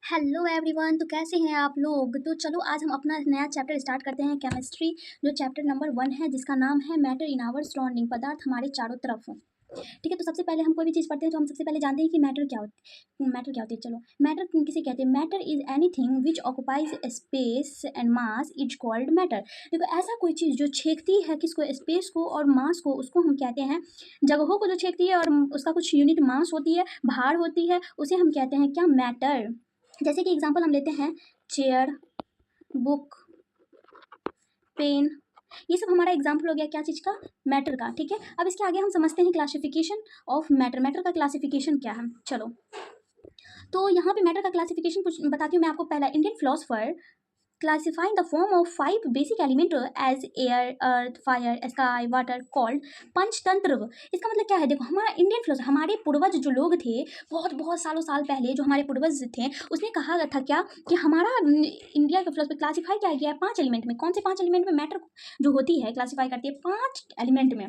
Hello everyone. तो कैसे हैं आप लोग। तो चलो आज हम अपना नया चैप्टर स्टार्ट करते हैं, केमिस्ट्री, जो चैप्टर नंबर 1 है, जिसका नाम है मैटर इन आवर सराउंडिंग, पदार्थ हमारे चारों तरफ। ठीक है, तो सबसे पहले हम कोई भी चीज़ पढ़ते हैं तो हम सबसे पहले जानते हैं कि मैटर क्या होती है। चलो, मैटर किसे कहते हैं। Matter is anything which occupies space and mass is called matter. देखो, ऐसा कोई चीज़ जो छेकती है किसको, स्पेस को और मास को, उसको हम कहते हैं, जगहों को जो छेकती है और उसका कुछ यूनिट मास होती है, भार होती है, उसे हम कहते हैं क्या, मैटर। जैसे कि एग्जांपल हम लेते हैं, चेयर, बुक, पेन, ये सब हमारा एग्जाम्पल हो गया क्या चीज़ का, मैटर का। ठीक है, अब इसके आगे हम समझते हैं क्लासिफिकेशन ऑफ मैटर। मैटर का क्लासिफिकेशन क्या है। चलो, तो यहाँ पे मैटर का क्लासिफिकेशन कुछ बताती हूँ मैं आपको। पहला, Indian philosopher classifying the form of 5 basic element as air, earth, fire, sky, water called Panchatantra. इसका मतलब क्या है। देखो, हमारा इंडियन फिलोसफर, हमारे पूर्वज जो लोग थे, बहुत बहुत सालों साल पहले जो हमारे पूर्वज थे, उसने कहा था क्या कि हमारा इंडिया का फिलोसफी क्लासीफाई किया गया है 5 एलिमेंट में। कौन से 5 एलिमेंट में मैटर जो होती है क्लासीफाई करती है, 5 एलिमेंट में।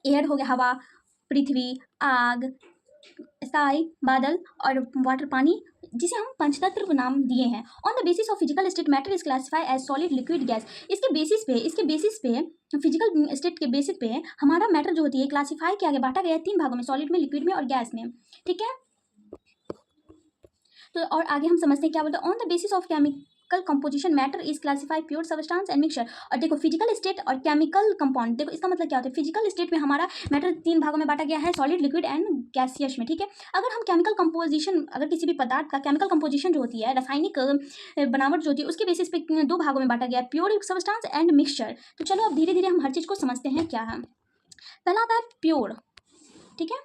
एयर हो गया, हवा, पृथ्वी, आग, स्काई, बादल, और वाटर, पानी, जिसे हम पंचतत्व नाम दिए हैं। On the basis of physical state matter is classify as solid, liquid, gas. इसके बेसिस पे फिजिकल स्टेट के बेसिस पे हमारा मैटर जो होती है क्लासिफाई किया गया, बांटा गया है 3 भागों में, सॉलिड में, लिक्विड में और गैस में। ठीक है, तो और आगे हम समझते हैं क्या बोलते हैं। On the basis of chemical composition matter is classify pure substance and mixture. और देखो, फिजिकल स्टेट और केमिकल कंपाउंड, देखो इसका मतलब क्या होता है। फिजिकल स्टेट में हमारा मैटर 3 भागों में बांटा गया है, सॉलिड, लिक्विड एंड गैसियस में। ठीक है, अगर हम केमिकल कंपोजिशन, अगर किसी भी पदार्थ का केमिकल कंपोजिशन जो होती है, रासायनिक बनावट जो होती है, उसके बेसिस पे 2 भागों में बांटा गया है, प्योर सब्सटेंस एंड मिक्सचर। तो चलो अब धीरे धीरे हम हर चीज़ को समझते हैं क्या है। पहला आता है प्योर। ठीक है,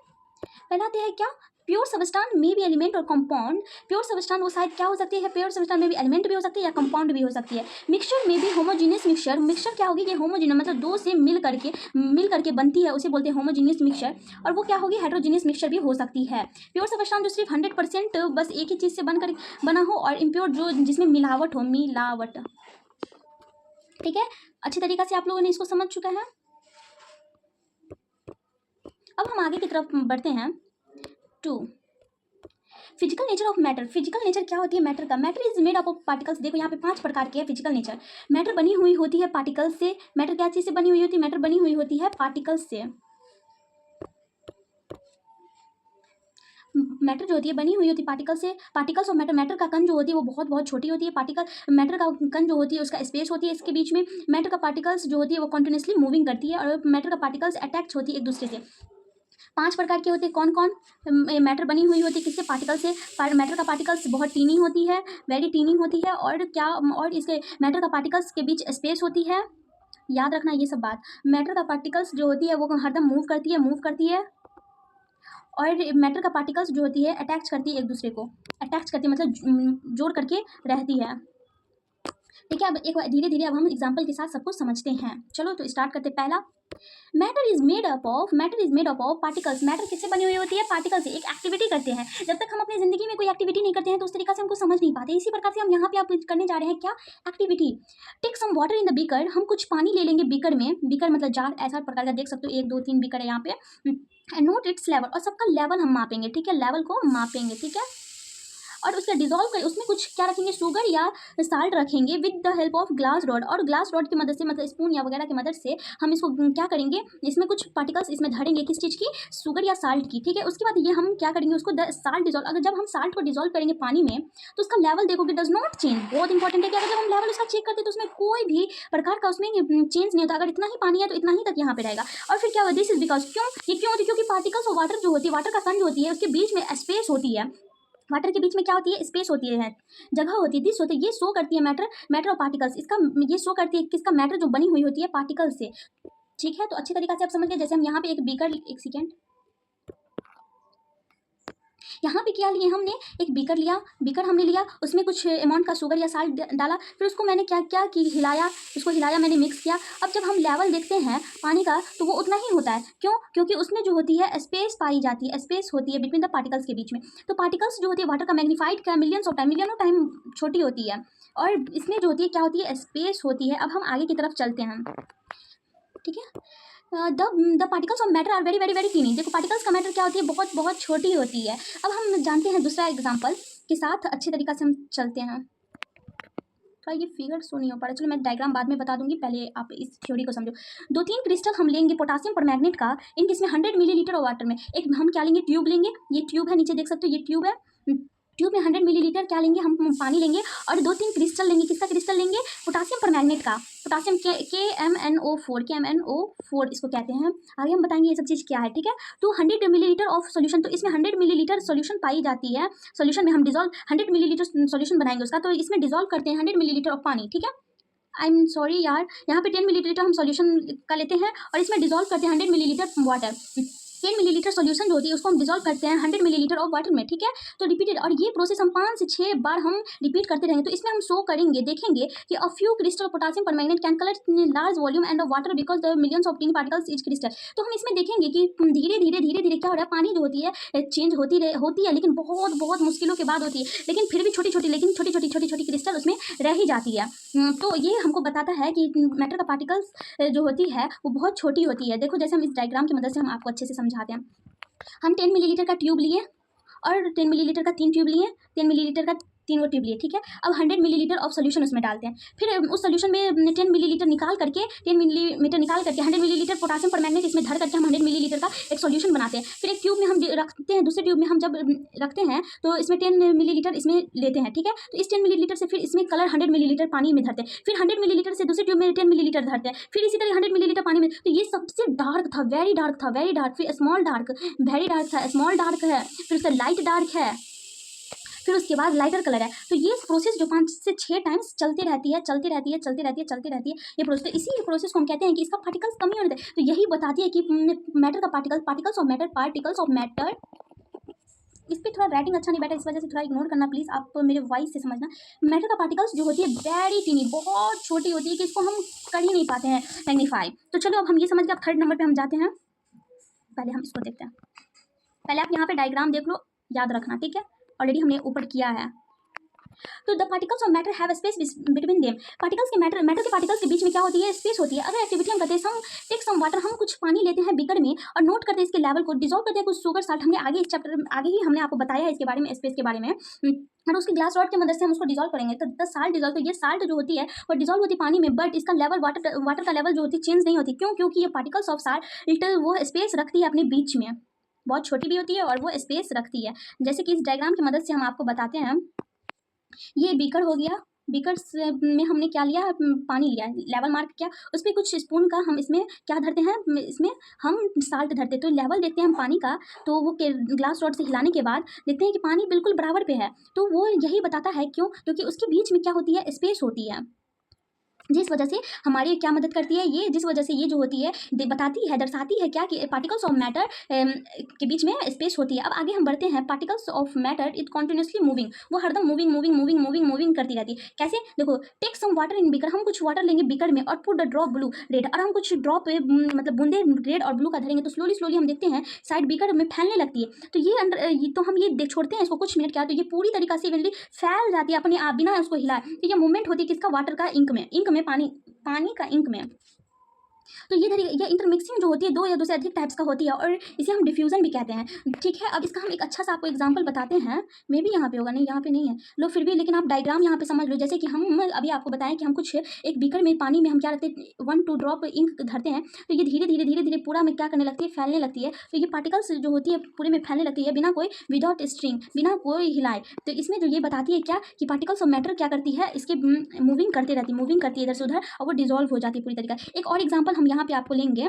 पहला आता है क्या, प्योर सब्सटेंस में भी एलिमेंट और कंपाउंड। प्योर सब्सटेंस वो शायद क्या हो सकती है, प्योर सब्सटेंस में भी एलिमेंट भी हो सकती है या कंपाउंड भी हो सकती है। मिक्सचर में भी होमोजीनियस मिक्सचर। मिक्सचर क्या होगी, ये होमोजीनियस मतलब 2 से मिल करके बनती है, उसे बोलते हैं होमोजीनियस मिक्सचर। और वो क्या होगी, हेट्रोजीनियस मिक्सचर भी हो सकती है। प्योर सब्सटेंस जो सिर्फ 100% बस एक ही चीज़ से बना हो, और इम्प्योर जो जिसमें मिलावट हो, मिलावट। ठीक है, अच्छी तरीके से आप लोगों ने इसको समझ चुका है। अब हम आगे की तरफ बढ़ते हैं। 2, physical nature of matter. Physical nature क्या होती है मैटर का। Matter is made up of particles. देखो यहाँ पे 5 प्रकार के है फिजिकल नेचर। मैटर बनी हुई होती है पार्टिकल्स से। मैटर क्या चीज़ से बनी हुई होती है, मैटर बनी हुई होती है पार्टिकल्स से। मैटर जो होती है बनी हुई होती है पार्टिकल से। पार्टिकल्स ऑफ मैटर, मैटर का कण जो होती है वो बहुत बहुत छोटी होती है। पार्टिकल, मैटर का कण जो होती है उसका स्पेस होती है इसके बीच में। मैटर का पार्टिकल्स जो होती है वो कंटिन्यूसली मूविंग करती है, और मैटर का पार्टिकल्स अटैच होती है एक दूसरे से। 5 प्रकार के होते हैं। कौन कौन, मैटर बनी हुई होती है किससे, पार्टिकल से। मैटर का पार्टिकल्स बहुत टीनी होती है, वेरी टीनी होती है। और क्या, और इसके मैटर का पार्टिकल्स के बीच स्पेस होती है। याद रखना ये सब बात। मैटर का पार्टिकल्स जो होती है वो हरदम मूव करती है। और मैटर का पार्टिकल्स जो होती है अटैच करती है एक दूसरे को। अटैच करती है मतलब जोड़ करके रहती है। ठीक है, अब एक बार धीरे धीरे अब हम एग्जाम्पल के साथ सब कुछ समझते हैं। चलो तो स्टार्ट करते। पहला, matter is made up of particles. Matter किससे बनी हुई होती है, पार्टिकल से। एक एक्टिविटी करते हैं, जब तक हम अपनी जिंदगी में कोई एक्टिविटी नहीं करते हैं तो उस तरीके से हमको समझ नहीं पाते। इसी प्रकार से हम यहाँ पे आप करने जा रहे हैं क्या, activity. Take some water in the beaker. हम कुछ पानी ले लेंगे बीकर में। बीकर मतलब जार, ऐसा प्रकार का देख सकते हो, 1 2 3 बीकर है यहाँ पे। एंड नोट इट्स लेवल, और सबका लेवल हम मापेंगे। ठीक है, लेवल को मापेंगे। ठीक है, और उसका डिजोल्व कर, उसमें कुछ क्या रखेंगे, शुगर या साल्ट रखेंगे with the help of glass rod. और ग्लास रॉड की मदद से, मतलब स्पून या वगैरह की मदद से हम इसको क्या करेंगे, इसमें कुछ पार्टिकल्स इसमें धरेंगे, किस चीज़ की, शुगर या साल्ट की। ठीक है, उसके बाद ये हम क्या करेंगे, उसको साल्ट डिजोल्व, अगर जब हम साल्ट को डिजोल्व करेंगे पानी में तो उसका लेवल देखोगे डज नॉट चेंज। बहुत इंपॉर्टेंट है कि अगर जब हम लेवल उसका चेक करते हैं तो उसमें कोई भी प्रकार का उसमें चेंज नहीं होता। अगर इतना ही पानी है तो इतना ही तक यहाँ पे रहेगा। और फिर क्या होगा, दिस इज बिकॉज, क्यों, ये क्यों होती है, क्योंकि पार्टिकल्स ऑफ वाटर जो होती है, वाटर का कण जो होती है उसके बीच में स्पेस होती है। वाटर के बीच में क्या होती है, स्पेस होती है, जगह होती है, दिस होती है। ये शो करती है मैटर और पार्टिकल्स। इसका ये शो करती है किसका, मैटर जो बनी हुई होती है पार्टिकल्स से। ठीक है, तो अच्छी तरीके से आप समझ गए। जैसे हम यहाँ पे एक बीकर, एक सेकेंड, यहाँ पे क्या लिए हमने, एक बीकर हमने लिया, उसमें कुछ अमाउंट का शुगर या साल्ट डाला, फिर उसको मैंने क्या क्या कि हिलाया, उसको हिलाया, मैंने मिक्स किया। अब जब हम लेवल देखते हैं पानी का तो वो उतना ही होता है। क्यों, क्योंकि उसमें जो होती है स्पेस पाई जाती है, स्पेस होती है बिटवीन द पार्टिकल्स के बीच में। तो पार्टिकल्स जो होती है वाटर का मैग्नीफाइड का मिलियंस ऑफ टाइम छोटी होती है, और इसमें जो होती है क्या होती है, स्पेस होती है। अब हम आगे की तरफ चलते हैं। ठीक है, the particles of matter are very very very tiny. देखो, पार्टिकल्स का मैटर क्या होती है, बहुत बहुत छोटी होती है। अब हम जानते हैं दूसरा एग्जाम्पल। के साथ अच्छे तरीक़ा से हम चलते हैं। थोड़ा ये फिगर शो नहीं हो पा रहा, चलो मैं डायग्राम बाद में बता दूंगी, पहले आप इस थ्योरी को समझो। 2-3 क्रिस्टल हम लेंगे पोटासियम परमैंगनेट का, इन किसमें 100 मिलीलीटर ऑफ वाटर में। एक हम क्या लेंगे, ट्यूब लेंगे, ये ट्यूब है, नीचे देख सकते हो ये ट्यूब है। ट्यूब में 100 मिलीलीटर क्या लेंगे हम, पानी लेंगे और 2-3 क्रिस्टल लेंगे। किसका क्रिस्टल लेंगे, पोटासियम परमैंगनेट का, पोटासियम KMnO4 इसको कहते हैं। आगे हम बताएंगे ये सब चीज़ क्या है, ठीक है। तो 100 मिलीलीटर ऑफ सोल्यूशन, तो इसमें 100 मिलीलीटर सोल्यूशन पाई जाती है। सोल्यूशन में हम डिजोल्व 100 मिलीलीटर सोल्यूशन बनाएंगे उसका, तो इसमें डिजोल्व करते हैं 100 मिलीलीटर ऑफ पानी, ठीक है। आई एम सॉरी यार, यहाँ पे 10 मिलीलीटर हम सोल्यूशन का लेते हैं और इसमें डिजोल्व करते हैं 100 मिलीलीटर वाटर। 10 मिलीलीटर सोल्यूशन जो होती है उसको हम डिजोल्व करते हैं 100 मिलीलीटर ऑफ वाटर में, ठीक है। तो रिपीटेड, और ये प्रोसेस हम 5 से 6 बार हम रिपीट करते रहेंगे। तो इसमें हम शो करेंगे, देखेंगे कि a few crystal potassium permanganate can collect large volume and of water because the millions of tiny particles each crystal. तो हम इसमें देखेंगे कि धीरे धीरे क्या हो रहा है, पानी जो होती है चेंज होती है, लेकिन बहुत मुश्किलों के बाद होती है, लेकिन फिर भी छोटी छोटी क्रिस्टल उसमें रह ही जाती है। तो ये हमको बताता है कि मैटर का पार्टिकल्स जो होती है वो बहुत छोटी होती है। देखो जैसे हम इस डायग्राम की मदद से हम आपको अच्छे से समझाते हैं। हम 10 मिलीलीटर का ट्यूब लिए और 10 मिलीलीटर का 3 ट्यूब लिए, 10 मिलीलीटर का 3 ट्यूब लिए, ठीक है। अब 100 मिलीलीटर ऑफ सोल्यूशन उसमें डालते हैं, फिर उस सोल्यूशन में 10 मिलीलीटर निकाल करके 10 मिलीमीटर निकाल करके 100 मिलीलीटर पोटासियम परमैंगनेट इसमें धर करके हम 100 मिलीलीटर का एक सोल्यूशन बनाते हैं। फिर एक ट्यूब में हम रखते हैं, दूसरे ट्यूब में हम जब रखते हैं तो इसमें 10 मिलीलीटर इसमें लेते हैं, ठीक है। तो इस 10 मिलीलीटर से फिर इसमें कलर 100 मिलीलीटर पानी में धरते हैं, फिर 100 मिलीलीटर से दूसरे ट्यूब में 10 मिलीलीटर धरते हैं, फिर इसी तरह 100 मिलीलीटर पानी में। तो ये सबसे डार्क था, वेरी डार्क, फिर स्मॉल डार्क, वेरी डार्क था, स्मॉल डार्क है, फिर उससे लाइट डार्क है, फिर उसके बाद लाइटर कलर है। तो ये प्रोसेस जो 5 से 6 टाइम्स चलती रहती है। ये प्रोसेस, इसी प्रोसेस को हम कहते हैं कि इसका पार्टिकल्स कम ही होने दें। तो यही बताती है कि मैटर का पार्टिकल्स ऑफ मैटर। इस पर थोड़ा राइटिंग अच्छा नहीं बैठा, इस वजह से थोड़ा इग्नोर करना प्लीज़, आप मेरे वॉइस से समझना। मैटर का पार्टिकल्स जो होती है वेरी टीनी, बहुत छोटी होती है कि इसको हम कर ही नहीं पाते हैं मैग्नीफाई। तो चलो अब हम ये समझ गए, अब 3rd नंबर पर हम जाते हैं। पहले हम इसको देखते हैं, पहले आप यहाँ पे डायग्राम देख लो, याद रखना, ठीक है। ऑलरेडी हमने ऊपर किया है। तो the particles of matter have space between them. Particles के मैटर के पार्टिकल्स के बीच में क्या होती है, स्पेस होती है। अगर एक्टिविटी हम करते हैं, हम टेक सम वाटर, हम कुछ पानी लेते हैं बीकर में और नोट करते हैं इसके लेवल को, डिजोल्व करते हैं कुछ शुगर साल्ट। हमने आगे इस चैप्टर आगे ही हमने आपको बताया है इसके बारे में, स्पेस के बारे में, और उसके ग्लास रॉड की मदद से हम उसको डिजोल्व करेंगे। तो द साल्ट डिजोल्व, तो ये साल्ट जो होती है वो डिजोल्व होती है पानी में, बट इसका लेवल वाटर का लेवल जो होती है चेंज नहीं होती। क्यों? क्योंकि ये पार्टिकल्स ऑफ साल्ट वो स्पेस रखती है अपने बीच में, बहुत छोटी भी होती है और वो स्पेस रखती है। जैसे कि इस डायग्राम की मदद से हम आपको बताते हैं, ये बीकर हो गया, बीकर में हमने क्या लिया, पानी लिया, लेवल मार्क किया, उस पर कुछ स्पून का हम इसमें क्या धरते हैं, इसमें हम साल्ट धरते हैं। तो लेवल देखते हैं हम पानी का, तो वो ग्लास रॉड से हिलाने के बाद देखते हैं कि पानी बिल्कुल बराबर पे है। तो वो यही बताता है, क्यों? क्योंकि उसके बीच में क्या होती है, स्पेस होती है, जिस वजह से हमारी क्या मदद करती है ये, जिस वजह से ये जो होती है बताती है, दर्शाती है क्या, कि पार्टिकल्स ऑफ मैटर के बीच में स्पेस होती है। अब आगे हम बढ़ते हैं। Particles of matter it continuously moving, वो हरदम मूविंग करती रहती है। कैसे? देखो, take some water in beaker, हम कुछ वाटर लेंगे बीकर में और put the drop blue red, और हम कुछ ड्रॉप मतलब बूंदे रेड और ब्लू का धरेंगे, तो स्लोली हम देखते हैं साइड बीकर में फैलने लगती है। तो ये तो हम ये देख छोड़ते हैं इसको कुछ मिनट क्या, तो ये पूरी तरीका से इवनली फैल जाती है अपने आप बिना उसको हिलाए। तो ये मूवमेंट होती है किसका, वाटर का, इंक में पानी का इंक में। तो ये इंटरमिक्सिंग जो होती है 2 या 2 से अधिक टाइप्स का होती है, और इसे हम डिफ्यूजन भी कहते हैं, ठीक है। अब इसका हम एक अच्छा सा आपको एग्जांपल बताते हैं, मे भी यहाँ पे होगा, नहीं यहाँ पे नहीं है, लो फिर भी, लेकिन आप डायग्राम यहाँ पे समझ लो। जैसे कि हम अभी आपको बताएं कि हम कुछ एक बीकर में पानी में हम क्या रखते हैं, 1-2 ड्रॉप इंक धरते हैं, तो ये धीरे धीरे पूरा में क्या करने लगती है, फैलने लगती है। तो ये पार्टिकल्स जो होती है पूरे में फैलने लगती है बिना कोई, विदाउट स्ट्रिंग, बिना कोई हिलाए। तो इसमें जो ये बताती है क्या, कि पार्टिकल्स ऑफ मैटर क्या करती है, इसके मूविंग करती है इधर से उधर, और वो डिजोल्व हो जाती है पूरी तरीका। एक और एग्जाम्पल हम यहाँ पे आपको लेंगे,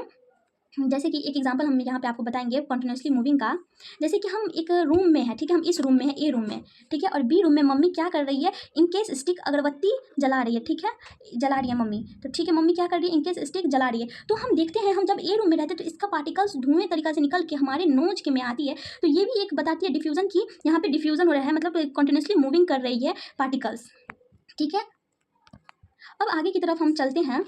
जैसे कि एक एग्जांपल हम यहाँ पे आपको बताएंगे कंटिन्यूसली मूविंग का। जैसे कि हम एक रूम में है, ठीक है, हम इस रूम में है, ए रूम में, ठीक है, और बी रूम में मम्मी क्या कर रही है, इनकेस स्टिक अगरबत्ती जला रही है, ठीक है, जला रही है मम्मी। तो ठीक है, मम्मी क्या कर रही है, इनकेस स्टिक जला रही है। तो हम देखते हैं, हम जब ए रूम में रहते हैं तो इसका पार्टिकल्स धुएं तरीका से निकल के हमारे नोज के में आती है। तो ये भी एक बताती है डिफ्यूजन की, यहाँ पे डिफ्यूजन हो रहा है, मतलब कंटिन्यूसली मूविंग कर रही है पार्टिकल्स, ठीक है। अब आगे की तरफ हम चलते हैं।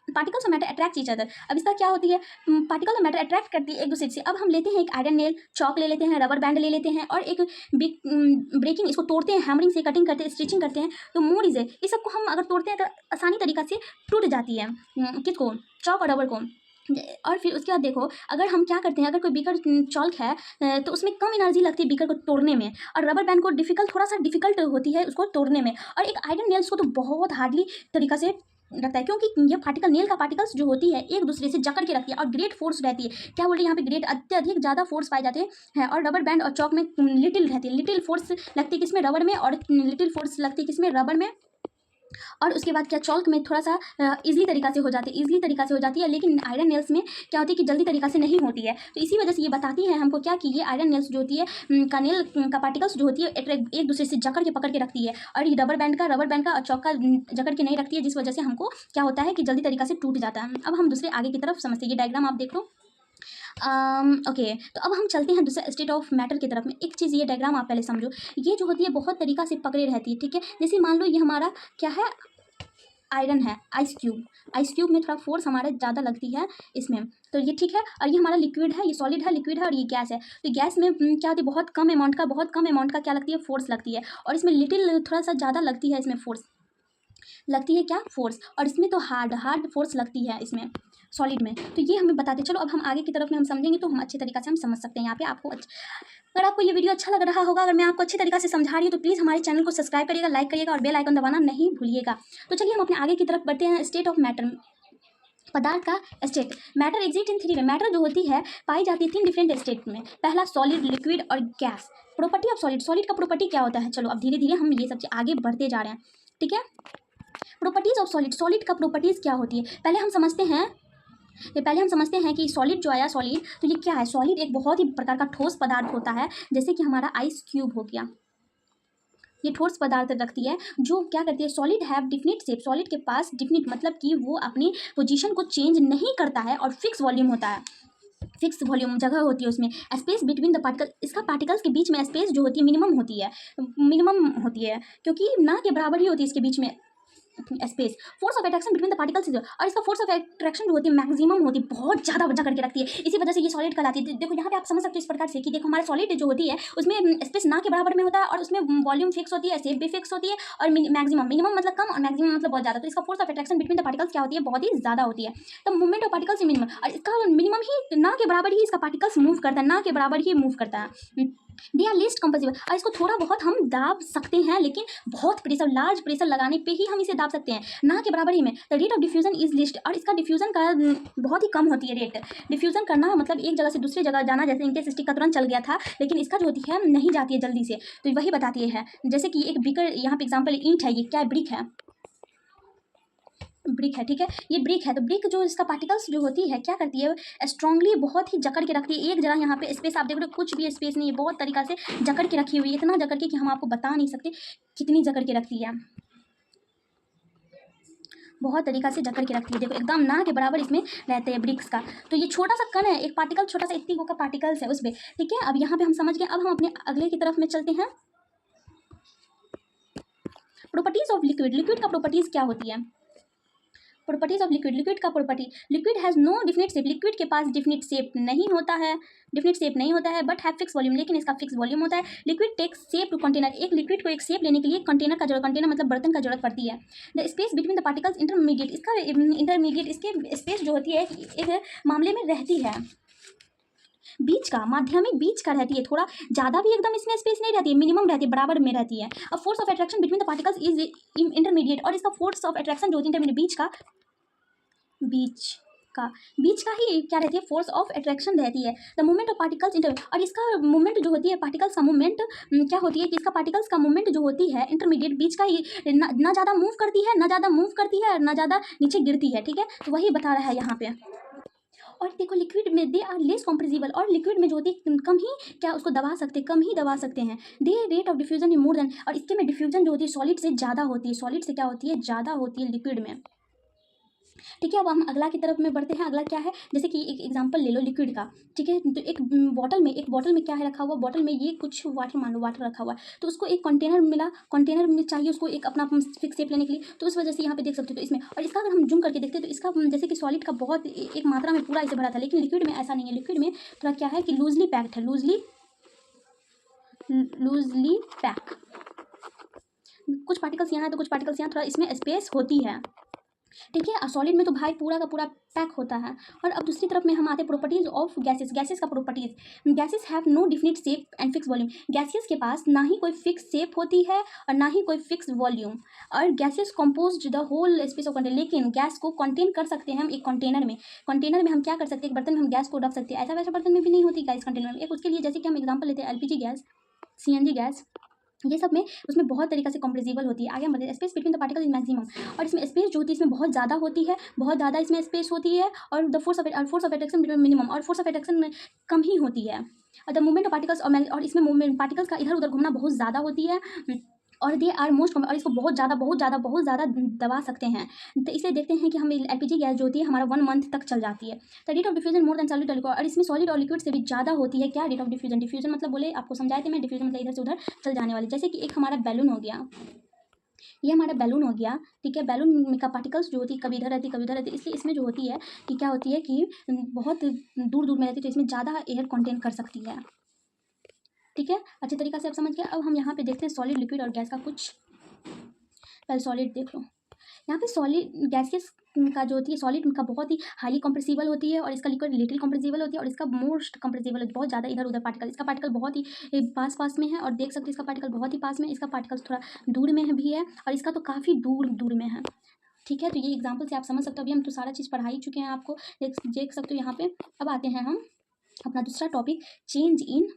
Particles of matter attract each other. अब इसका क्या होती है, पार्टिकल ऑफ मैटर अट्रैक्ट करती है एक दूसरे से। अब हम लेते हैं एक आयरन नेल, चौक ले लेते हैं, रबर बैंड ले लेते हैं, और एक ब्रेकिंग, इसको तोड़ते हैं, हैमरिंग से कटिंग करते हैं, स्टिचिंग करते हैं। तो मोर इज इस सबको हम अगर तोड़ते हैं तो आसानी तरीका से टूट जाती है, किसको, चौक और रबर को। और फिर उसके बाद देखो, अगर हम क्या करते हैं, अगर कोई बीकर चॉल्क है तो उसमें कम एनर्जी लगती है बीकर को तोड़ने में, और रबर बैंड को थोड़ा सा डिफिकल्ट होती है उसको तोड़ने में, और एक आयरन नेल्स को तो बहुत हार्डली तरीका से लगता है, क्योंकि ये पार्टिकल, नेल का पार्टिकल्स जो होती है एक दूसरे से जकड़ के रखती है और ग्रेट फोर्स रहती है। क्या बोल रही है यहाँ पे, ग्रेट अत्यधिक ज़्यादा फोर्स पाए जाते हैं, और रबर बैंड और चौक में लिटिल रहती है, लिटिल फोर्स लगती है किसमें, रबर में, और लिटिल फोर्स लगती है किसमें, रबर में। और उसके बाद क्या, चॉल्क में थोड़ा सा ईजिली तरीका से हो जाती है, ईजिली तरीका से हो जाती है, लेकिन आयरन नेल्स में क्या होती है कि जल्दी तरीका से नहीं होती है। तो इसी वजह से ये बताती है हमको क्या, कि ये आयरन नेल्स जो होती है का नेल का पार्टिकल्स जो होती है एक दूसरे से जकड़ के पकड़ के रखती है, और ये रबर बैंड का और चौक का जकड़ के नहीं रखती है, जिस वजह से हमको क्या होता है कि जल्दी तरीका से टूट जाता है। अब हम दूसरे आगे की तरफ समझते हैं, ये डायग्राम आप देख लो। ओके, तो अब हम चलते हैं दूसरे स्टेट ऑफ मैटर की तरफ में। एक चीज़, ये डायग्राम आप पहले समझो, ये जो होती है बहुत तरीका से पकड़े रहती है, ठीक है। जैसे मान लो ये हमारा क्या है, आयरन है, आइस क्यूब में थोड़ा फोर्स हमारे ज़्यादा लगती है इसमें, तो ये ठीक है। और ये हमारा लिक्विड है, ये सॉलिड है, लिक्विड है, और ये गैस है। तो गैस में क्या होती है, बहुत कम अमाउंट का क्या लगती है, फोर्स लगती है, और इसमें लिटिल थोड़ा सा ज़्यादा लगती है, इसमें फोर्स लगती है, क्या, फोर्स। और इसमें तो हार्ड फोर्स लगती है इसमें, सॉलिड में। तो ये हमें बताते, चलो अब हम आगे की तरफ में हम समझेंगे तो हम अच्छे तरीका से हम समझ सकते हैं। यहाँ पे आपको अगर आपको ये वीडियो अच्छा लग रहा होगा, अगर मैं आपको अच्छी तरीके से समझा रही हूँ, तो प्लीज़ हमारे चैनल को सब्सक्राइब करिएगा, लाइक करिएगा, और बेल आइकन दबाना नहीं भूलिएगा। तो चलिए हम अपने आगे की तरफ बढ़ते हैं। स्टेट ऑफ मैटर, पदार्थ का state. Matter exist in three way, matter जो होती है पाई जाती है 3 डिफरेंट स्टेट में। पहला सॉलिड, लिक्विड और gas. Property of solid, solid का प्रॉपर्टी क्या होता है, चलो अब धीरे धीरे हम ये सब आगे बढ़ते जा रहे हैं, ठीक है। प्रॉपर्टीज ऑफ सॉलिड, सॉलिड का प्रॉपर्टीज क्या होती है, पहले हम समझते हैं कि सॉलिड जो आया, सॉलिड तो ये क्या है, सॉलिड एक बहुत ही प्रकार का ठोस पदार्थ होता है, जैसे कि हमारा आइस क्यूब हो गया, ये ठोस पदार्थ रखती है, जो क्या करती है, solid have definite shape, solid के पास डिफिनिट मतलब कि वो अपनी पोजीशन को चेंज नहीं करता है, और फिक्स वॉल्यूम होता है, फिक्स वॉल्यूम जगह होती है उसमें। स्पेस बिटवीन द पार्टिकल, इसका पार्टिकल्स के बीच में स्पेस जो होती है मिनिमम होती है, क्योंकि ना के बराबर ही होती है इसके बीच में space. Force of attraction between the particles, और इसका फोर्स ऑफ अट्रैक्शन जो होती है मैक्सिमम होती है, बहुत ज़्यादा वजह करके रखती है, इसी वजह से ये सॉलिड कहलाती है। देखो यहाँ पे आप समझ सकते हो इस प्रकार से कि देखो हमारे सॉलिड जो होती है उसमें स्पेस ना के बराबर में होता है, और उसमें वॉल्यूम फिक्स होती है, शेप भी फिक्स होती है, और मैक्सिमम, मिनिमम मतलब कम और मैक्सिमम मतलब बहुत ज़्यादा। तो इसका force of attraction between the particles क्या होती है, बहुत ही ज़्यादा होती है। तो मूवमेंट ऑफ पार्टिकल्स मिनिमम, और इसका मिनिमम ही ना के बराबर ही इसका पार्टिकल्स मूव करता है, ना के बराबर ही मूव करता है। दे आर लीस्ट कंप्रेसिबल, और इसको थोड़ा बहुत हम दाब सकते हैं, लेकिन बहुत प्रेशर, लार्ज प्रेशर लगाने पे ही हम इसे दाब सकते हैं, ना के बराबर ही में। The rate of diffusion is list, और इसका डिफ्यूजन का बहुत ही कम होती है रेट। डिफ्यूजन करना मतलब एक जगह से दूसरी जगह जाना, जैसे इनके स्टिक का तुरंत चल गया था, लेकिन इसका जो होती है नहीं जाती है जल्दी से, तो वही बताती है। जैसे कि एक ब्रिकर, यहाँ पे एग्जाम्पल ईंट है, ये क्या है, ब्रिक है, ठीक है, ये ब्रिक है। तो ब्रिक जो इसका पार्टिकल्स जो होती है क्या करती है, स्ट्रांगली बहुत ही जकड़ के रखती है। एक जगह यहाँ पे स्पेस आप देख रहे हो, कुछ भी स्पेस नहीं है, बहुत तरीका से जकड़ के रखी हुई है, इतना जकड़ के कि हम आपको बता नहीं सकते कितनी जकड़ के रखती है, बहुत तरीका से जकड़ के रखती है। देखो एकदम ना के बराबर इसमें रहते हैं ब्रिक्स का। तो ये छोटा सा कण है, एक पार्टिकल छोटा सा इतनी का पार्टिकल्स है उसमें, ठीक है। अब यहाँ पे हम समझ गए, अब हम अपने अगले की तरफ में चलते हैं। प्रॉपर्टीज ऑफ लिक्विड, लिक्विड का प्रॉपर्टीज क्या होती है, प्रॉपर्टीज ऑफ लिक्विड, लिक्विड का property, liquid has no definite shape, liquid के पास डिफिनिट शेप नहीं होता है, बट हैव फिक्स वॉल्यूम, लेकिन इसका फिक्स वॉल्यूम होता है। Liquid takes shape to container, एक लिक्विड को एक शेप लेने के लिए कंटेनर का जरूरत, कंटेनर मतलब बर्तन का जरूरत पड़ती है। The space between the particles intermediate, इसका इंटरमीडिएट, इसके स्पेस जो होती है एक मामले में रहती है बीच का, माध्यमिक बीच का रहती है, थोड़ा ज़्यादा भी एकदम इसमें स्पेस नहीं रहती है, मिनिमम रहती है, बराबर में रहती है। अब force of attraction between the particles is intermediate, और इसका फोर्स ऑफ अट्रैक्शन जो होती है इंटरमीडिएट, बीच का ही क्या रहती है, फोर्स ऑफ अट्रैक्शन रहती है। The movement of particles inter, और इसका मूवमेंट जो होती है, पार्टिकल्स का मूवमेंट क्या होती है कि इसका पार्टिकल्स का मूवमेंट जो होती है इंटरमीडिएट, बीच का ही, ना ज़्यादा मूव करती है, ना ज़्यादा नीचे गिरती है, ठीक है। तो वही बता रहा है यहाँ पे। और देखो लिक्विड में दे आर लेस कॉम्प्रेसिबल, और लिक्विड में जो होती है कम ही दबा सकते हैं। They rate of diffusion is more than, और इसके में डिफ्यूजन जो होती है सॉलिड से ज़्यादा होती है, सॉलिड से क्या होती है, ज़्यादा होती है लिक्विड में, ठीक है। अब हम अगला की तरफ में बढ़ते हैं। अगला क्या है, जैसे कि एक एग्जांपल ले लो लिक्विड का, ठीक है। तो एक बॉटल में क्या है रखा हुआ, बॉटल में ये कुछ वाटर, मान लो वाटर रखा हुआ है, तो उसको एक कंटेनर मिला, कंटेनर में चाहिए उसको एक अपना फिक्स शेप लेने के लिए, तो उस वजह से यहाँ पे देख सकते हो। तो इसमें, और इसका अगर हम जूम करके देखते हैं तो इसका जैसे कि सॉलिड का बहुत एक मात्रा में पूरा इसे भरा था, लेकिन लिक्विड में ऐसा नहीं है। लिक्विड में थोड़ा क्या है कि लूजली पैक्ड है, लूजली पैक, कुछ पार्टिकल्स यहाँ है तो कुछ पार्टिकल्स यहाँ, थोड़ा इसमें स्पेस होती है, ठीक है। सॉलिड में तो भाई पूरा का पूरा पैक होता है। और अब दूसरी तरफ में हम आते हैं प्रॉपर्टीज ऑफ गैसेस। गैसेस का properties, gases have no definite shape and fix volume. Gases के पास ना ही कोई फिक्स शेप होती है और ना ही कोई फिक्स वॉल्यूम। और gases compose the whole space of container, लेकिन गैस को कंटेन कर सकते हैं हम एक कंटेनर में। कंटेनर में हम क्या कर सकते हैं, एक बर्तन में हम गैस को रख सकते हैं, ऐसा वैसा बर्तन में भी नहीं होती गैस कंटेनर में। एक उसके लिए जैसे कि हम एग्जाम्पल लेते हैं एलपीजी गैस, सीएनजी गैस, ये सब में उसमें बहुत तरीक़ा से कंप्रेसिबल होती है। आगे हम बताते हैं space between the particle is maximum. और इसमें स्पेस जो होती है इसमें बहुत ज़्यादा होती है, बहुत ज़्यादा इसमें स्पेस होती है। और the force of attraction between minimum, और फोर्स ऑफ अट्रैक्शन कम ही होती है। द मूवमेंट ऑफ पार्टिकल्स, और इसमें मूवमेंट पार्टिकल्स का इधर उधर घूमना बहुत ज़्यादा होती है। और दे आर मोस्ट, और इसको बहुत ज़्यादा दबा सकते हैं। तो इसलिए देखते हैं कि हम एलपीजी गैस जो होती है हमारा 1 मंथ तक चल जाती है। तो rate of diffusion more than solid और लिक्विड, और इसमें सॉलिड और लिक्विड से भी ज़्यादा होती है क्या, रेट ऑफ डिफ्यूजन। डिफ्यूजन मतलब बोले आपको समझाए थे मैं, डिफ्यूजन मतलब इधर से उधर चल जाने वाली। जैसे कि एक हमारा बैलून हो गया, ये हमारा बैलून हो गया, ठीक है। बैलून का पार्टिकल्स जो होती है कभी इधर रहती कभी उधर रहती, इसलिए इसमें जो होती है कि क्या होती है कि बहुत दूर दूर में रहती है, तो इसमें ज़्यादा एयर कंटेन कर सकती है। ठीक है, अच्छे तरीक़े से आप समझ गए। अब हम यहाँ पे देखते हैं सॉलिड, लिक्विड और गैस का कुछ। पहले सॉलिड देख लो। यहाँ पे सॉलिड गैसेस का जो होती है, सॉलिड का बहुत ही हाईली कंप्रेसिबल होती है, और इसका लिक्विड लिटिल कंप्रेसिबल होती है, और इसका मोस्ट कंप्रेसिबल है, बहुत ज़्यादा इधर उधर पार्टिकल। इसका पार्टिकल बहुत ही पास में है, और देख सकते हैं इसका पार्टिकल बहुत ही पास में, इसका पार्टिकल थोड़ा दूर में भी है, और इसका तो काफ़ी दूर दूर में है। ठीक है, तो ये एग्जाम्पल से आप समझ सकते हो। अभी हम तो सारा चीज़ पढ़ा ही चुके हैं, आपको देख सकते हो यहाँ पे। अब आते हैं हम अपना दूसरा topic, change in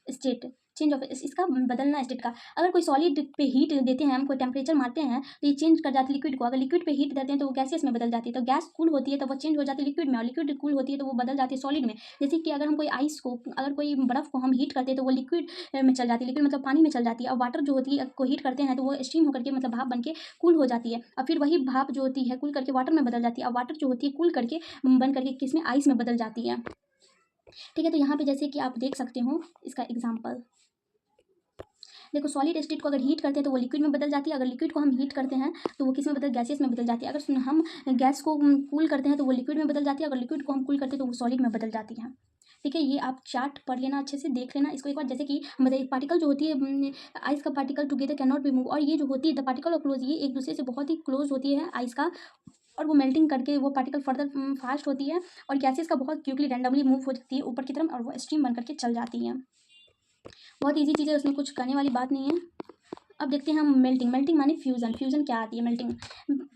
state, change of इसका बदलना स्टेट का। अगर कोई सॉलिड पे हीट देते हैं, हम कोई टेम्परेचर मारते हैं तो ये चेंज कर जाती है लिक्विड को। अगर लिक्विड पे हीट देते हैं तो वो गैसेस में बदल जाती है। तो गैस कूल होती है तो वो चेंज हो जाती है लिक्विड में, और लिक्विड कूल होती है तो वो बदल जाती है सॉलिड में। जैसे कि अगर हम कोई आइस को, अगर कोई बर्फ़ को हम हीट करते हैं तो वो लिक्विड में चल जाती है, लिक्विड मतलब पानी में चल जाती है। और वाटर जो होती है को हीट करते हैं तो वो स्टीम होकर के मतलब भाप बन के कूल हो जाती है, और फिर वही भाप जो होती है कूल करके वाटर में बदल जाती है, और वाटर जो होती है कूल करके बन करके किस में, आइस में बदल जाती है। ठीक है, तो यहाँ पे जैसे कि आप देख सकते हो इसका एग्जाम्पल देखो, सॉलिड स्टेट को अगर हीट करते हैं तो वो लिक्विड में बदल जाती है, अगर लिक्विड को हम हीट करते हैं तो वो किस में बदल, गैसेस में बदल जाती है। अगर हम गैस को कूल करते हैं तो वो लिक्विड में बदल जाती है, अगर लिक्विड को हम कूल करते हैं तो वो सॉलिड में बदल जाती है। ठीक है, ये आप चार्ट पढ़ लेना, अच्छे से देख लेना इसको एक बार। जैसे कि मतलब पार्टिकल जो होती है आइस का particle together can not be move, और ये जो होती है द पार्टिकल ऑफ क्लोज, ये एक दूसरे से बहुत ही क्लोज होती है आइस का, और वो मेल्टिंग करके वो पार्टिकल फर्दर फास्ट होती है, और गैसेस का बहुत क्विकली रैंडमली मूव हो जाती है ऊपर की तरफ, और वो स्टीम बन करके चल जाती है। बहुत ईजी चीज़ है, उसमें कुछ करने वाली बात नहीं है। अब देखते हैं हम मेल्टिंग। मेल्टिंग माने फ्यूजन। फ्यूजन क्या आती है, मेल्टिंग।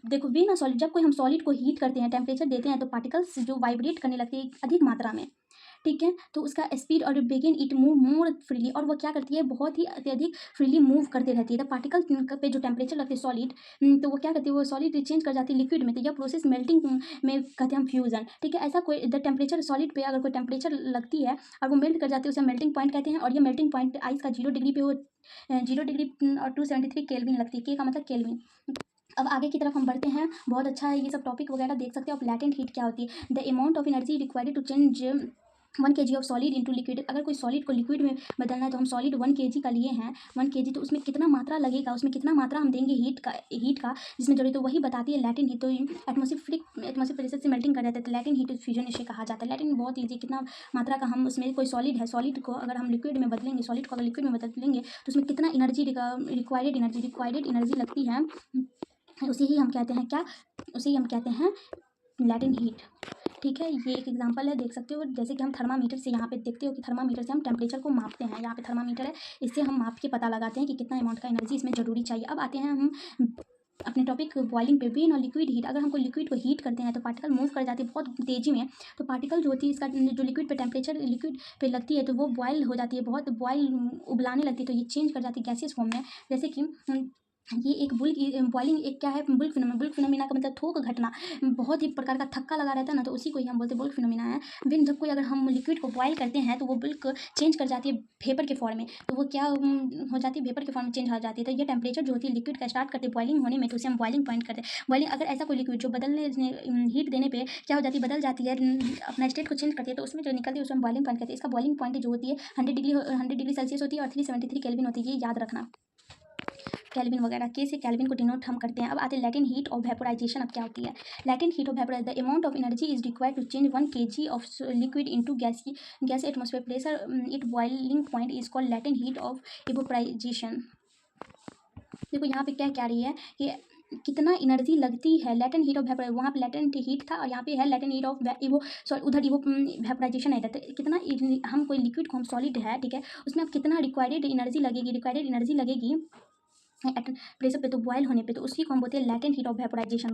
देखो वी ना सॉलिड, जब कोई हम सॉलिड को हीट करते हैं, टेम्परेचर देते हैं, तो पार्टिकल्स जो वाइब्रेट करने लगती है अधिक मात्रा में। ठीक है, तो उसका स्पीड और begin it move more freely, और वो क्या करती है, बहुत ही अत्यधिक फ्रीली मूव करते रहती है। द पार्टिकल पे जो टेम्परेचर लगती है सॉलिड, तो वो क्या करती है, वो सॉलिड चेंज कर जाती है लिक्विड में। तो यह प्रोसेस मेल्टिंग में कहते हैं हम फ्यूजन। ठीक है, ऐसा कोई द टेम्परेचर सॉलिड पे अगर कोई टेम्परेचर लगती है और वो मेल्ट कर जाती है, उसे मेल्टिंग पॉइंट कहते हैं। और ये मेल्टिंग पॉइंट आइस का 0 डिग्री पे हो, 0 डिग्री और 273 केल्विन लगती है। के का मतलब केल्विन। अब आगे की तरफ हम बढ़ते हैं, बहुत अच्छा है ये सब टॉपिक वगैरह देख सकते हो आप। लैटेंट हीट क्या होती है, the amount of energy required to change 1 kg of solid into liquid. अगर कोई सॉलिड को लिक्विड में बदलना है तो हम सॉलिड 1 kg का लिए हैं, 1 kg, तो उसमें कितना मात्रा लगेगा, उसमें कितना मात्रा हम देंगे हीट का जिसमें जरूरत, तो वही बताती है लैटेंट हीट। तो एटमॉस्फेरिक प्रेशर से मेल्टिंग कर जाता है, तो लैटेंट हीट फ्यूजन इसे कहा जाता है। लैटेंट बहुत ईजी, कितना मात्रा का हम उसमें, कोई सॉलिड है, सॉलिड को अगर हम लिक्विड में बदलेंगे, सॉलिड को अगर लिक्विड में बदलेंगे तो उसमें कितना एनर्जी रिक्वायर्ड एनर्जी लगती है, उसे ही हम कहते हैं क्या, उसे ही हम कहते हैं लैटेंट हीट। ठीक है, ये एक एग्जांपल है, देख सकते हो। जैसे कि हम थर्मामीटर से, यहाँ पे देखते हो कि थर्मामीटर से हम टेम्परेचर को मापते हैं। यहाँ पे थर्मामीटर है, इससे हम माप के पता लगाते हैं कि कितना अमाउंट का एनर्जी इसमें जरूरी चाहिए। अब आते हैं हम अपने टॉपिक बॉइलिंग पे। वेन और लिक्विड हीट, अगर हमको लिक्विड को हीट करते हैं तो पार्टिकल मूव कर जाती है बहुत तेज़ी में। तो पार्टिकल जो होती है, इसका जो लिक्विड पे टेम्परेचर लिक्विड पे लगती है तो वो बॉयल हो जाती है, बहुत बॉयल उबलाने लगती है, तो ये चेंज कर जाती है गैसियस फॉर्म में। जैसे कि ये एक बॉइलिंग एक क्या है, बुल्क फिनोमिना का मतलब थोक घटना, बहुत ही प्रकार का थक्का लगा रहता है ना, तो उसी को ही हम बोलते हैं बुल्क फिनोमिना है। विन जब कोई अगर हम लिक्विड को बॉयल करते हैं तो वो बुल्क चेंज कर जाती है वेपर के फॉर्म में, तो वो क्या हो जाती है, वेपर के फॉर्म में चेंज हो जाती है। तो ये टेम्परेचर जो होती है लिक्विड का स्टार्ट करते हैं बॉइलिंग होने में, तो उसे हम बॉइलिंग पॉइंट करते हैं। बॉइलिंग, अगर ऐसा कोई लिक्विड जो बदलने हीट देने पर क्या हो जाती है, बदल जाती है, अपना स्टेट को चेंज करती है, तो उसमें जो निकलती है उसमें बॉइलिंग पॉइंट करते हैं। इसका बॉइलिंग पॉइंट जो होती है 100 डिग्री सेल्सियस होती है, और 373 केल्विन होती है, ये याद रखना। केल्विन वगैरह के से केल्विन को डिनोट हम करते हैं। अब आते हैं लैटेंट हीट ऑफ वेपोराइजेशन। अब क्या होती है latent heat of vaporization, the amount of energy is required to change 1 kg of liquid into gas atmosphere pressure, it boiling point is called latent heat of evaporation. देखो यहाँ पे क्या रही है कि कितना एनर्जी लगती है। लेटेंट हीट ऑफ वेपर, वहाँ पे लेटेंट हीट था और यहाँ पे है latent heat of evo, sorry उधर इवो वेपराइजेशन है। तो कितना हम कोई लिक्विड को हम सॉलिड है, ठीक है, उसमें आप कितना रिक्वायर्ड एनर्जी लगेगी एट प्रेशर पे, तो बॉयल होने पे, तो उसी को हम बोलते हैं लेटेंट हीट ऑफ वेपराइजेशन।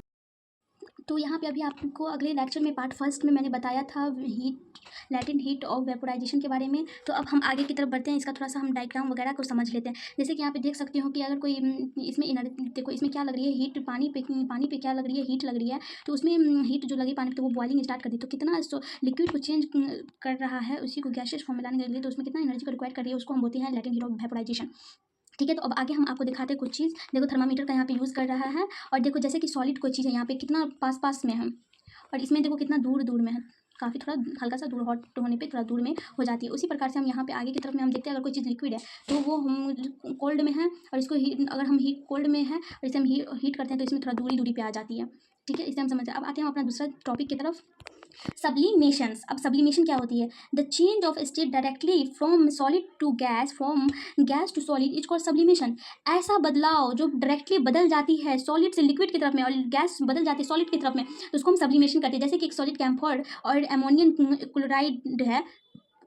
तो यहाँ पे अभी आपको अगले लेक्चर में पार्ट फर्स्ट में मैंने बताया था heat, latent heat of vaporisation के बारे में। तो अब हम आगे की तरफ बढ़ते हैं, इसका थोड़ा सा हम डायग्राम वगैरह को समझ लेते हैं। जैसे कि यहाँ पे देख सकते हो कि अगर कोई इसमें एनर्जी, देखो इसमें क्या लग रही है, हीट, पानी पे क्या लग रही है, हीट लग रही है। तो उसमें हीट जो लगी पानी पे, तो वो बॉइलिंग स्टार्ट कर दी, तो कितना लिक्विड को चेंज कर रहा है, उसी को गैसेस फॉर्म में लाने के लिए, तो उसमें कितना एनर्जी को रिक्वायर कर रही है, उसको हम बोलते हैं लेटेंट हीट ऑफ वेपोराइजेशन। ठीक है, तो अब आगे हम आपको दिखाते हैं कुछ चीज़। देखो थर्मामीटर का यहाँ पे यूज़ कर रहा है, और देखो जैसे कि सॉलिड कोई चीज़ है यहाँ पे कितना पास में है, और इसमें देखो कितना दूर में है, काफ़ी थोड़ा हल्का सा दूर, हॉट होने पे थोड़ा दूर में हो जाती है। उसी प्रकार से हम यहाँ पे आगे की तरफ में हम देखते हैं, अगर कोई चीज़ लिक्विड है तो वो हम कोल्ड में है, और इसको अगर हम कोल्ड में है और इसे हम हीट करते हैं तो इसमें थोड़ा दूरी पे आ जाती है। ठीक है, इसे हम समझते हैं। अब आते हैं हम अपना दूसरा टॉपिक की तरफ, सब्लिमेशंस। अब सब्लिमेशन क्या होती है, the change of state directly from solid to gas, from gas to solid is called sublimation. ऐसा बदलाव जो डायरेक्टली बदल जाती है सॉलिड से लिक्विड की तरफ में, और गैस बदल जाती है सॉलिड की तरफ में, तो उसको हम सब्लिमेशन करते हैं। जैसे कि एक सॉलिड कैम्फर और अमोनियम क्लोराइड है,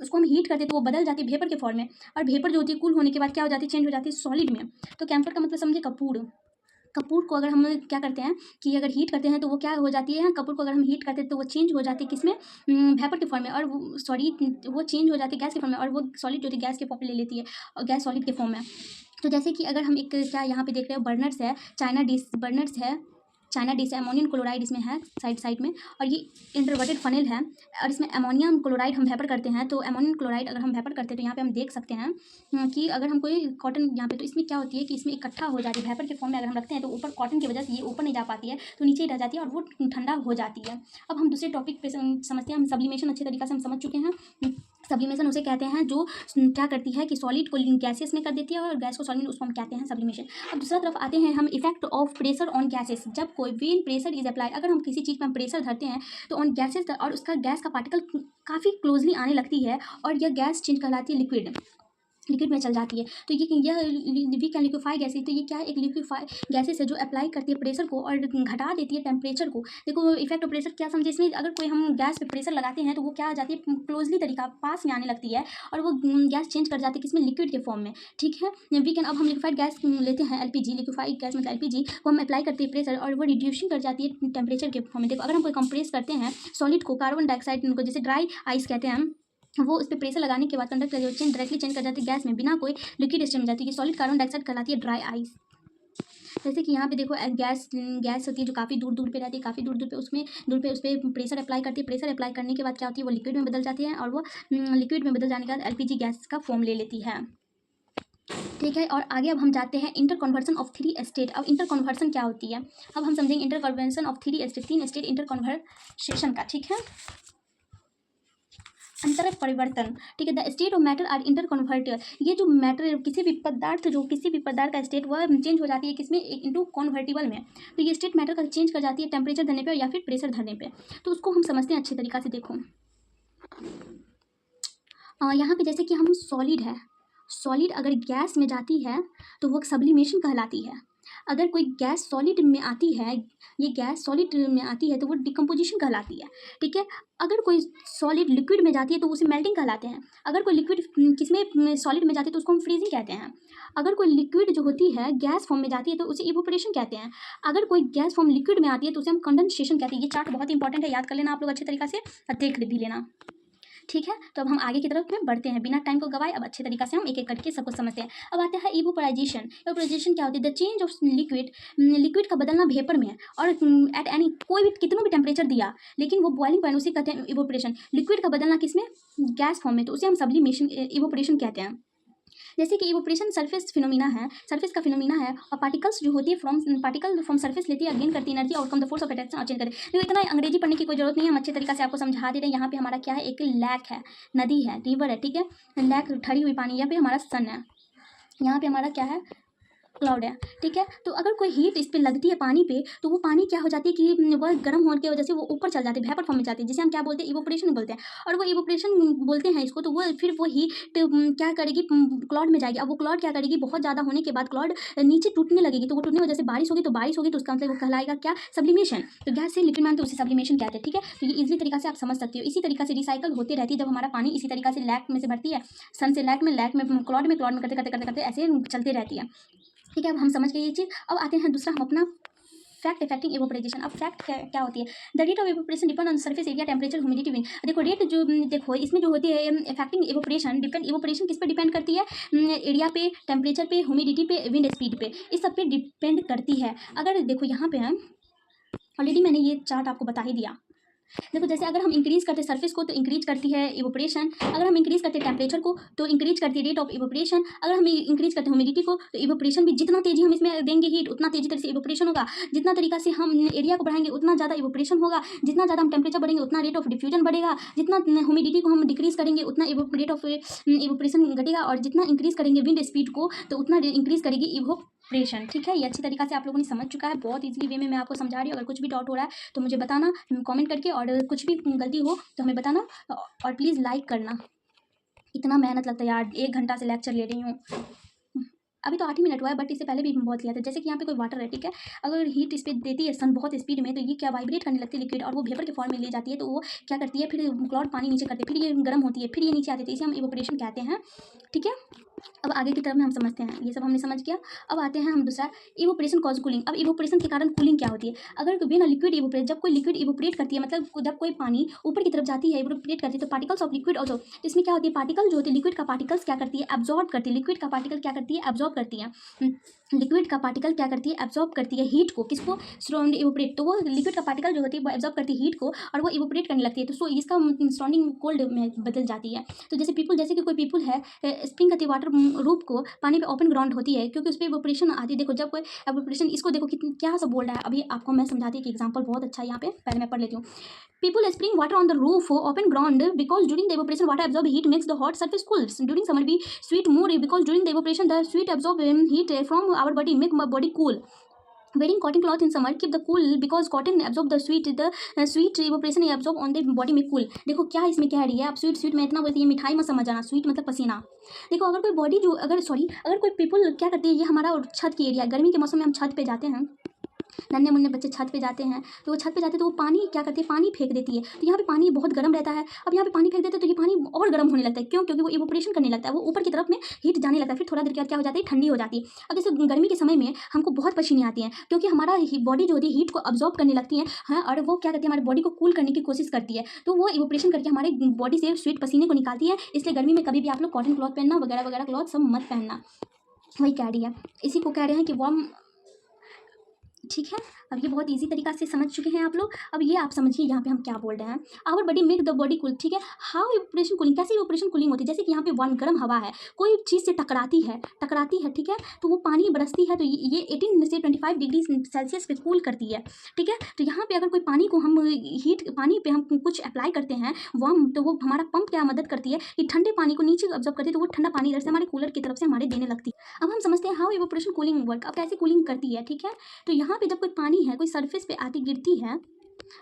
उसको हम हीट करते हैं तो वो बदल जाती है वेपर के फॉर्म में, और वेपर जो होती है कूल होने के बाद क्या हो जाती है, चेंज हो जाती है सॉलिड में। तो कैम्फर का मतलब समझे कपूर को अगर हम क्या करते हैं कि अगर हीट करते हैं तो वो क्या हो जाती है, कपूर को अगर हम हीट करते हैं तो वो चेंज हो जाती है किसमें, वेपर के फॉर्म में, और वो वो चेंज हो जाती है गैस के फॉर्म में, और वो सॉलिड जो होती है गैस के फॉर्म ले लेती है, और गैस सॉलिड के फॉर्म में। तो जैसे कि अगर हम एक क्या यहाँ पे देख रहे हो, बर्नर्स है, बर्नर्स है, चाइना डिश है, अमोनियम क्लोराइड इसमें है साइड में, और ये इंटरवर्टेड फनेल है, और इसमें अमोनियम क्लोराइड हम वेपर करते हैं। तो अमोनियम क्लोराइड अगर हम वेपर करते हैं तो यहाँ पे हम देख सकते हैं कि अगर हम कोई कॉटन यहाँ पे, तो इसमें क्या होती है कि इसमें इकट्ठा हो जाती है वेपर के फॉर्म में, अगर हम रखते हैं तो ऊपर कॉटन की वजह से ये ऊपर नहीं जा पाती है, तो नीचे ही रह जाती है और वो ठंडा हो जाती है। अब हम दूसरे टॉपिक पे समझते हैं। हम सब्लिमेशन अच्छे तरीके से हम समझ चुके हैं। सब्लिमेशन उसे कहते हैं जो क्या करती है कि सॉलिड को गैसेस में कर देती है, और गैस को सॉलिड में, उसको हम कहते हैं सब्लिमेशन। अब दूसरा तरफ आते हैं हम, effect of pressure on gases. जब कोई व्हेन प्रेशर इज अप्लाइड, अगर हम किसी चीज़ पर हम प्रेशर धरते हैं तो ऑन गैसेस, और उसका गैस का पार्टिकल काफ़ी क्लोजली आने लगती है, और यह गैस चेंज कहलाती है लिक्विड में चल जाती है। तो यह वी कैन लिक्विफाई गैसेज। तो ये क्या है, एक लिक्विफाई गैसेज है जो अप्लाई करती है प्रेशर को और घटा देती है टेम्परेचर को। देखो इफेक्ट ऑफ प्रेशर क्या समझे इसमें, अगर कोई हम गैस पे प्रेशर लगाते हैं तो वो क्या आ जाती है, क्लोजली तरीका पास में आने लगती है, और वो गैस चेंज कर जाती है किसमें, लिक्विड के फॉर्म में। ठीक है, वी कैन, अब हम लिक्विफाइड गैस लेते हैं एलपीजी, लिक्विफाइड गैस मतलब एलपीजी को हम अप्लाई करते हैं प्रेशर, और वो रिड्यूसिंग कर जाती है टेम्परेचर के फॉर्म में। देखो अगर हम कोई कंप्रेस करते हैं सॉलिड को, कार्बन डाइऑक्साइड को, जैसे ड्राई आइस कहते हैं हम, वो उस पर प्रेशर लगाने के बाद कंडक्टर जो चेंज डायरेक्टली चेंज कर जाती है गैस में, बिना कोई लिक्विड स्टेट में जाती है। सॉलिड कार्बन डाइऑक्साइड कहलाती है ड्राई आइस। जैसे कि यहाँ पे देखो गैस होती है जो काफ़ी दूर पे रहती है, काफ़ी दूर पे, उसमें उस पर प्रेशर अप्लाई करती है। प्रेशर अप्लाई करने के बाद क्या होती है, वो लिक्विड में बदल जाती है, और वो लिक्विड में बदल जाने के बाद एलपीजी गैस का फॉर्म ले लेती है। ठीक है, और आगे अब हम जाते हैं इंटर कन्वर्सन ऑफ 3 स्टेट। अब इंटर कन्वर्सन क्या होती है, अब हम समझेंगे interconversion of 3 state, 3 state inter conversation का। ठीक है, अंतर परिवर्तन। ठीक है, the state of matter are inter converter. ये जो मैटर, किसी भी पदार्थ का स्टेट वह चेंज हो जाती है किसमें, इनटू कन्वर्टिबल में। तो ये स्टेट मैटर का चेंज कर जाती है टेम्परेचर धरने पे या फिर प्रेशर धरने पे। तो उसको हम समझते हैं अच्छे तरीक़ा से। देखो यहाँ पे जैसे कि हम सॉलिड अगर गैस में जाती है तो वो सब्लिमेशन कहलाती है। अगर कोई गैस सॉलिड में आती है, ये गैस सॉलिड में आती है तो वो डिकम्पोजिशन कहलाती है। ठीक है, अगर कोई सॉलिड लिक्विड में जाती है तो उसे मेल्टिंग कहलाते हैं। अगर कोई लिक्विड किसमें सॉलिड में जाती है तो उसको हम फ्रीजिंग कहते हैं। अगर कोई लिक्विड जो होती है गैस फॉर्म में जाती है तो उसे इवोपोरेशन कहते हैं। अगर कोई गैस फॉर्म लिक्विड में आती है तो उसे हम कंडेंसेशन कहते हैं। ये चार्ट बहुत इंपॉर्टेंट है, याद कर लेना आप लोग अच्छे तरीक़ा से, देख भी लेना। ठीक है, तो अब हम आगे की तरफ में बढ़ते हैं बिना टाइम को गवाए। अब अच्छे तरीक़ा से हम एक एक करके सब कुछ समझते हैं। अब आते हैं इवोपोराइजेशन। इवोपोराइजेशन क्या होती है, द चेंज ऑफ लिक्विड का बदलना वेपर में, और एट एनी कोई भी कितना भी टेम्परेचर दिया लेकिन वो बॉइलिंग पॉइंट, उसे कहते हैं इवोपोरेशन। लिक्विड का बदलना किसमें, गैस फॉर्म में, तो उसे हम सब्लिमेशन इवोपोरेशन कहते हैं। जैसे कि इवोपोरेशन सरफेस का फिनोमिना है, और पार्टिकल्स जो होती है फ्रॉम सरफेस लेती है, अगेन करती है energy, outcome the force of attraction और चेंज करे। तो इतना अंग्रेजी पढ़ने की कोई जरूरत नहीं है, हम अच्छे तरीके से आपको समझा दे रहे हैं। यहाँ पे हमारा क्या है, एक लैक है, नदी है, रिवर है। ठीक है, लैक ठहरी हुई पानी, यहाँ पे हमारा सन है, यहाँ पे हमारा क्या है, क्लाउड है, ठीक है। तो अगर कोई हीट इस पे लगती है पानी पे, तो वो पानी क्या हो जाती है कि वह गर्म होने की वजह से वो ऊपर चल जाती है, वेपर फॉर्म में जाती है, जिसे हम क्या बोलते हैं, इवोपोरेशन बोलते हैं। और वो इवोपोरेशन बोलते हैं इसको। तो वो फिर वो हीट क्या करेगी, क्लाउड में जाएगी। अब वो क्लाउड क्या करेगी, बहुत ज़्यादा होने के बाद क्लाउड नीचे टूटने लगेगी। तो वो टूटने की वजह से बारिश होगी तो उसका मतलब वो कहलाएगा क्या, सब्लिमेशन। तो गैस से लिक्विड में तो उसे सब्लिमेशन कहते हैं, ठीक है। तो ये इजीली तरीका से आप समझ सकते हो। इसी तरीका से रिसाइकल होती रहती है। जब हमारा पानी इसी तरीका से लैक में से भरती है, सन से लैक में क्लाउड में करते करते करते करते ऐसे चलते रहती है, ठीक है। अब हम समझ गए ये चीज़। अब आते हैं दूसरा, हम अपना फैक्ट इफेक्टिंग इवोपोराइजेशन। अब फैक्ट क्या होती है, the rate of evaporation depend on surface area, temperature, humidity, wind. देखो रेट जो देखो इसमें जो होती है इफेक्टिंग इवोपोरेशन, इवोपोरेशन किस पे डिपेंड करती है, एरिया पे, टेम्परेचर पे, ह्यूमिडिटी पे, विंड स्पीड पे, इस सब पे डिपेंड करती है। अगर देखो यहाँ पे हम ऑलरेडी मैंने ये चार्ट आपको बता ही दिया। देखो जैसे अगर हम इंक्रीज करते सरफेस को तो इंक्रीज करती है इवोपोरेशन, अगर हम इंक्रीज करते टेम्परेचर को तो इंक्रीज करती है रेट ऑफ इवोपोरेशन, अगर हम इंक्रीज करते ह्यूमिडिटी को तो इवोपोरेशन भी, जितना तेजी हम इसमें देंगे हीट उतना तेजी तरह से इवोपोरेशन होगा। जितना तरीका से हम एरिया को बढ़ाएंगे उतना ज़्यादा इवोपोरेशन होगा। जितना ज़्यादा हम टेम्परेचर बढ़ेंगे उतना रेट ऑफ डिफ्यूजन बढ़ेगा। जितना ह्यूमिडिटी को हम डिक्रीज करेंगे उतना रेट ऑफ इवोपोरेशन घटेगा। और जितना इंक्रीज करेंगे विंड स्पीड को तो उतना इंक्रीज करेगी इवोपोरेशन, ठीक है। ये अच्छी तरीका से आप लोगों ने समझ चुका है, बहुत इजीली वे में मैं आपको समझा रही हूँ। अगर कुछ भी डाउट हो रहा है तो मुझे बताना कमेंट करके, और कुछ भी गलती हो तो हमें बताना। और प्लीज़ लाइक करना। इतना मेहनत लगता है यार, 1 घंटा से लेक्चर ले रही हूँ। अभी तो 8 ही मिनट हुआ है, बट इससे पहले भी बहुत लिया था। जैसे कि यहाँ पे कोई वाटर है, ठीक है। अगर हीट इस पर देती है सन बहुत स्पीड में, तो ये क्या वाइब्रेट करने लगती है लिक्विड, और वो वेपर के फॉर्म में ले जाती है। तो वो क्या करती है, फिर क्लाउड पानी नीचे करती है, फिर ये गर्म होती है, फिर ये नीचे आती है। इसे हम इवोपोरेशन कहते हैं, ठीक है। अब आगे की तरफ में हम समझते हैं, ये सब हमने समझ किया। अब आते हैं हम दूसरा, इवोपोरेशन कॉज कूलिंग। अब इवोपोरेशन के कारण कूलिंग क्या होती है, अगर वे ना लिक्विड इवोपोरेट, जब कोई लिक्विड इवोपोरेट करती है, मतलब जब कोई पानी ऊपर की तरफ जाती है इवोपोरेट करती है, तो पार्टिकल्स ऑफ लिक्विड ऑल्सो, तो इसमें क्या होती है, पार्टिकल जो होती है लिक्विड का पार्टिकल्स क्या करती है, एब्जॉर्ब करती है। लिक्विड का पार्टिकल क्या करती है, एब्जॉर्ब करती है। लिक्विड का पार्टिकल क्या करती है, एब्जॉर्ब करती है हीट को, किसको, सराउंड इवोपोरेट। तो वो लिक्विड का पार्टिकल जो होती है वो एब्जॉर्ब करती है हीट को, और वो इवोपोरेट करने लगती है। तो सो इसका सराउंडिंग कोल्ड में बदल जाती है। तो जैसे पीपल, जैसे कि कोई पीपल है, स्प्रिंग करती है वाटर रूप को, पानी पे ओपन ग्राउंड होती है, क्योंकि उस पर इवोपोरेशन आती है। देखो जब कोई इवोपोरेशन, इसको देखो कितना क्या सब बोल रहा है। अभी आपको मैं समझाती हूँ कि एग्जाम्पल बहुत अच्छा है यहाँ पे, पहले मैं पढ़ लेती हूँ। People spring water on the roof open ground because during the evaporation water absorb heat makes the hot surface cool. During summer we sweat more because during the evaporation the sweat absorb heat from our body make my body cool. Wearing cotton cloth in summer keep the cool because cotton absorb the sweat, the sweet evaporation absorb on the body में cool. देखो क्या इसमें कह रही है, आप sweet में इतना बोलती है, मिठाई मत समझ आना, स्वीट मतलब पसीना। देखो अगर कोई बॉडी जो अगर कोई पीपल क्या करती है, ये हमारा छत की एरिया, गर्मी के मौसम में हम छत पे जाते हैं, नन्हे मुन्ने बच्चे छत पे जाते हैं, तो वो छत पे जाते हैं तो वो पानी क्या करती है, पानी फेंक देती है। तो यहाँ पे पानी बहुत गर्म रहता है। अब यहाँ पे पानी फेंक देते हैं तो ये पानी और गर्म होने लगता है, क्यों, क्योंकि वो इवोपोरेशन करने लगता है, वो ऊपर की तरफ में हीट जाने लगता है। फिर थोड़ा देर के बाद क्या हो जाती है, ठंडी हो जाती है। अब जैसे गर्मी के समय में हमको बहुत पसीने आती हैं, क्योंकि हमारा बॉडी जो होती है हीट को अब्जॉर्ब करने लगती है, और वो क्या करती है, हमारे बॉडी को कूल करने की कोशिश करती है। तो वो इवोपोरेशन करके हमारे बॉडी से स्वीट पसीने को निकालती है। इसलिए गर्मी में कभी भी आप लोग कॉटन क्लॉथ पहनना, वगैरह वगैरह क्लॉथ सब मत पहनना। वही कह रही है, इसी को कह रहे हैं कि वार्म, ठीक है। अब ये बहुत इजी तरीका से समझ चुके हैं आप लोग। अब ये आप समझिए यहाँ पे हम क्या बोल रहे हैं, our body make the body cool, ठीक है। हाउ इवोपोरेशन कूलिंग, कैसे इवोपोरेशन कूलिंग होती है, जैसे कि यहाँ पे वन गर्म हवा है, कोई चीज़ से टकराती है, ठीक है, तो वो पानी बरसती है, तो ये 18 से 25 डिग्री सेल्सियस पे कूल करती है, ठीक है। तो यहाँ पे अगर कोई पानी को हम पानी पे हम कुछ अप्लाई करते हैं वार्म, तो वो हमारा पंप क्या मदद करती है कि ठंडे पानी को नीचे ऑब्जॉर्ब करती है, तो वो ठंडा पानी इधर से हमारे कूलर की तरफ से हमारे देने लगती है। अब हम समझते हैं हाउ इवोपोरेशन कूलिंग वर्क, अब कैसे कूलिंग करती है, ठीक है। तो यहाँ पे जब कोई पानी है, कोई सरफेस पे आके गिरती है,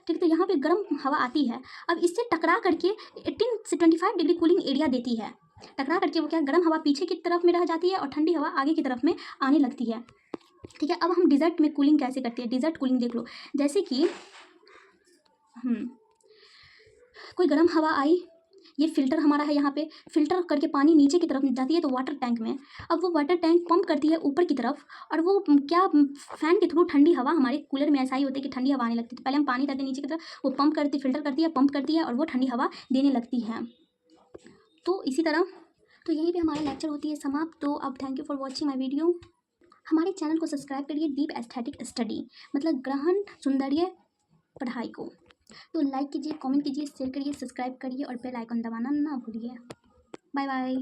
ठीक, तो यहाँ पे गर्म हवा आती है। अब इससे टकरा करके 18 से 25 डिग्री कूलिंग एरिया देती है। टकरा करके वो क्या, गर्म हवा पीछे की तरफ में रह जाती है और ठंडी हवा आगे की तरफ में आने लगती है, ठीक है। अब हम डिजर्ट में कूलिंग कैसे करते हैं, डिजर्ट कूलिंग देख लो। जैसे कि कोई गर्म हवा आई, ये फिल्टर हमारा है, यहाँ पे फिल्टर करके पानी नीचे की तरफ जाती है तो वाटर टैंक में। अब वो वाटर टैंक पंप करती है ऊपर की तरफ, और वो क्या, फैन के थ्रू ठंडी हवा, हमारे कूलर में ऐसा ही होता है कि ठंडी हवा आने लगती है। तो पहले हम पानी करते हैं नीचे की तरफ, वो पंप करती, फिल्टर करती है, पंप करती है, और वो ठंडी हवा देने लगती है। तो इसी तरह, तो यहीं पर हमारा लेक्चर होती है समाप्त। तो अब thank you for watching my video. हमारे चैनल को सब्सक्राइब करिए, डीप एस्थेटिक स्टडी, मतलब ग्रहण सौंदर्य पढ़ाई को। तो लाइक कीजिए, कमेंट कीजिए, शेयर करिए, सब्सक्राइब करिए, और बेल आइकन दबाना ना भूलिए। Bye bye.